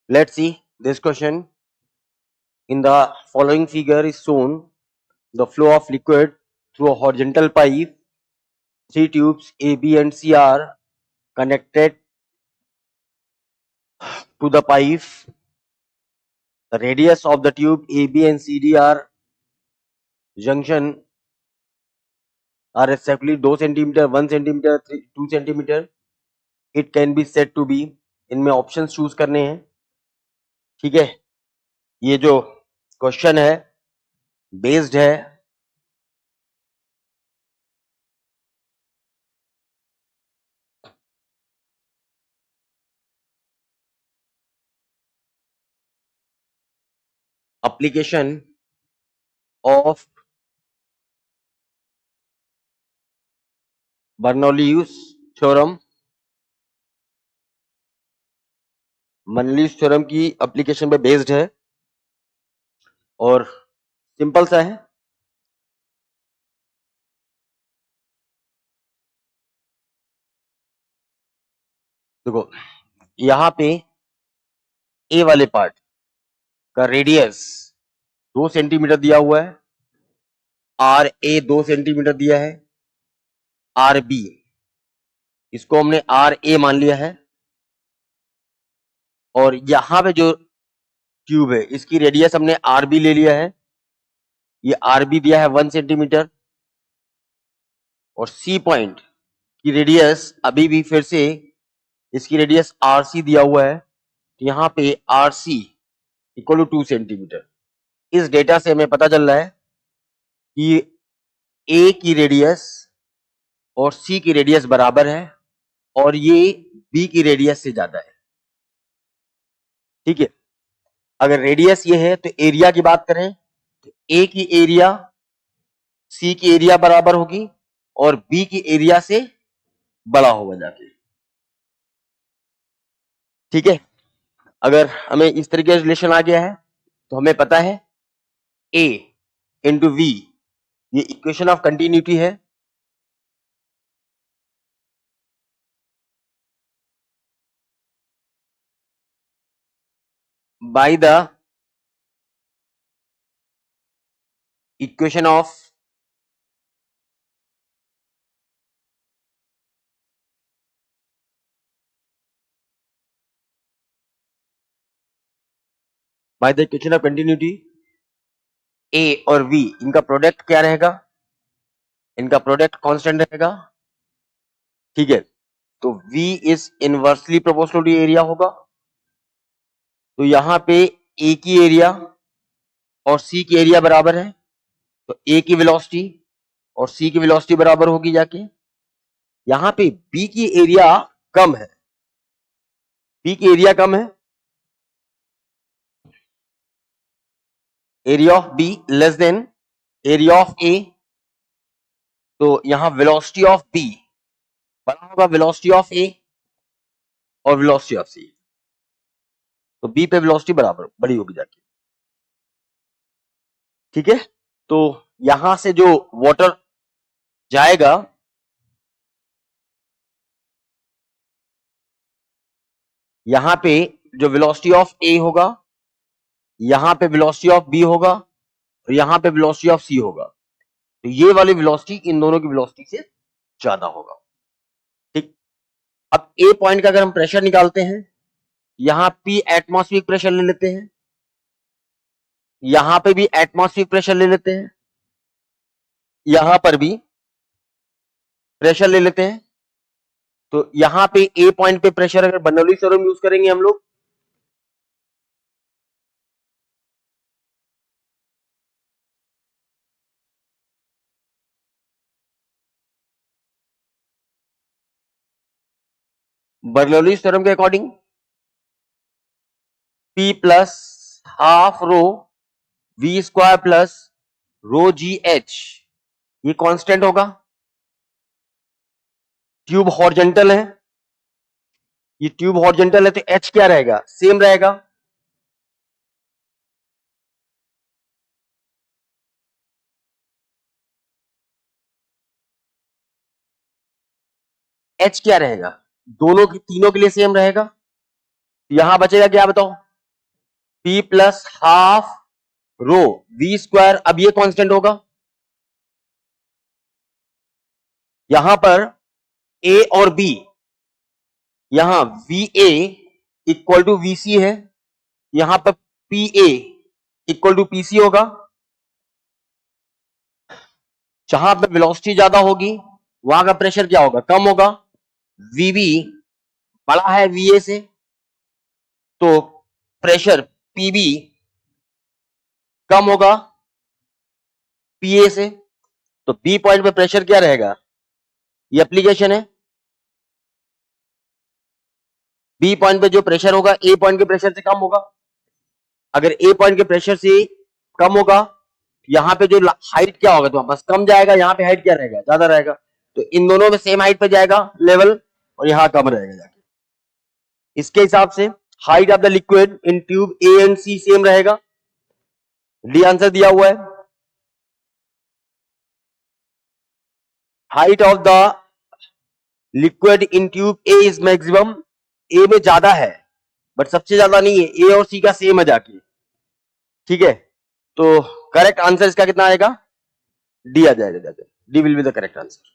Let's see this question. In the following figure is shown the flow of liquid through a horizontal pipe. Three tubes A, B and C are connected to the pipe. The radius of the tube A, B and CD are junction are respectively 2 centimeter, 1 centimeter, 2 centimeter. It can be said to be, इनमें options choose करने हैं. ठीक है, ये जो question है based है application of Bernoulli's theorem. Bernoulli's theorem की एप्लीकेशन पे बेस्ड है और सिंपल सा है. देखो यहाँ पे ए वाले पार्ट का रेडियस 2 सेंटीमीटर दिया हुआ है, आर ए 2 सेंटीमीटर दिया है, आर बी इसको हमने आर ए मान लिया है, और यहां पे जो ट्यूब है इसकी रेडियस हमने आर बी ले लिया है. ये आर बी दिया है 1 सेंटीमीटर और सी पॉइंट की रेडियस अभी भी फिर से इसकी रेडियस आर सी दिया हुआ है. तो यहाँ पे R C equal to 2 centimetre. इस डेटा से हमें पता चल रहा है कि ए की रेडियस और सी की रेडियस बराबर है और ये बी की रेडियस से ज्यादा है. ठीक है, अगर रेडियस ये है तो एरिया की बात करें तो ए की एरिया सी की एरिया बराबर होगी और बी की एरिया से बड़ा होगा जाके. ठीक है, अगर हमें इस तरीके का रिलेशन आ गया है तो हमें पता है ए इंटू वी ये इक्वेशन ऑफ कंटिन्यूटी है. By the equation of by the equation of continuity A और वी इनका प्रोडक्ट क्या रहेगा, इनका प्रोडक्ट कांस्टेंट रहेगा. ठीक है, तो V is inversely proportional to area होगा. तो यहां पे A की एरिया और C की एरिया बराबर है तो A की वेलोसिटी और C की वेलोसिटी बराबर होगी जाके. यहां पे B की एरिया कम है, B की एरिया कम है, area of B less than area of A. तो यहां वेलोसिटी ऑफ B बड़ा होगा वेलोसिटी ऑफ A और वेलोसिटी ऑफ C. तो B पे वेलोसिटी बराबर बड़ी होगी जाके. ठीक है, तो यहां से जो वाटर जाएगा यहां पे जो वेलोसिटी ऑफ A होगा, यहां पे वेलोसिटी ऑफ B होगा और यहां पे वेलोसिटी ऑफ C होगा. तो ये वाली वेलोसिटी इन दोनों की वेलोसिटी से ज्यादा होगा. ठीक, अब A पॉइंट का अगर हम प्रेशर निकालते हैं, यहां P एटमॉस्फेरिक प्रेशर ले लेते हैं, यहां पे भी एटमॉस्फेरिक प्रेशर ले लेते हैं, यहां पर भी प्रेशर ले लेते हैं. तो यहां पे A पॉइंट पे प्रेशर अगर बर्नौली थ्योरम यूज करेंगे हम लोग, बर्नौली थ्योरम के according P plus half rho V square plus रो जी एच ये कांस्टेंट होगा. ट्यूब हॉरिजॉन्टल है, ये ट्यूब हॉरिजॉन्टल है तो H क्या रहेगा, सेम रहेगा. H क्या रहेगा, दोनों की तीनों के लिए सेम रहेगा. यहां बचेगा क्या बताओ, P plus half rho V square. अब ये कांस्टेंट होगा, यहां पर A और B, यहां VA इक्वल टू VC है, यहां पर PA इक्वल टू PC होगा। जहां पर वेलोसिटी ज्यादा होगी वहां का प्रेशर क्या होगा, कम होगा। VB बड़ा है VA से, तो प्रेशर PB कम होगा PA से। तो B पॉइंट पे प्रेशर क्या रहेगा, ये एप्लीकेशन है। B पॉइंट पे जो प्रेशर होगा A पॉइंट के प्रेशर से कम होगा। अगर A पॉइंट के प्रेशर से कम होगा, यहां पे जो हाइट क्या होगा, तो बस कम जाएगा, यहाँ पे हाइट क्या रहेगा, ज्यादा रहेगा। तो इन दोनों में सेम हाइट पे जाएगा लेवल, और यहां कम रहेगा जाके। इसके हिसाब से height of the liquid in tube A and C same रहेगा। डी आंसर दिया हुआ है। Height of the liquid in tube A is maximum, A में ज्यादा है बट सबसे ज्यादा नहीं है, ए और सी का सेम है जाके, ठीक है। तो करेक्ट आंसर इसका कितना आएगा, डी आ जाएगा, D will be the correct answer.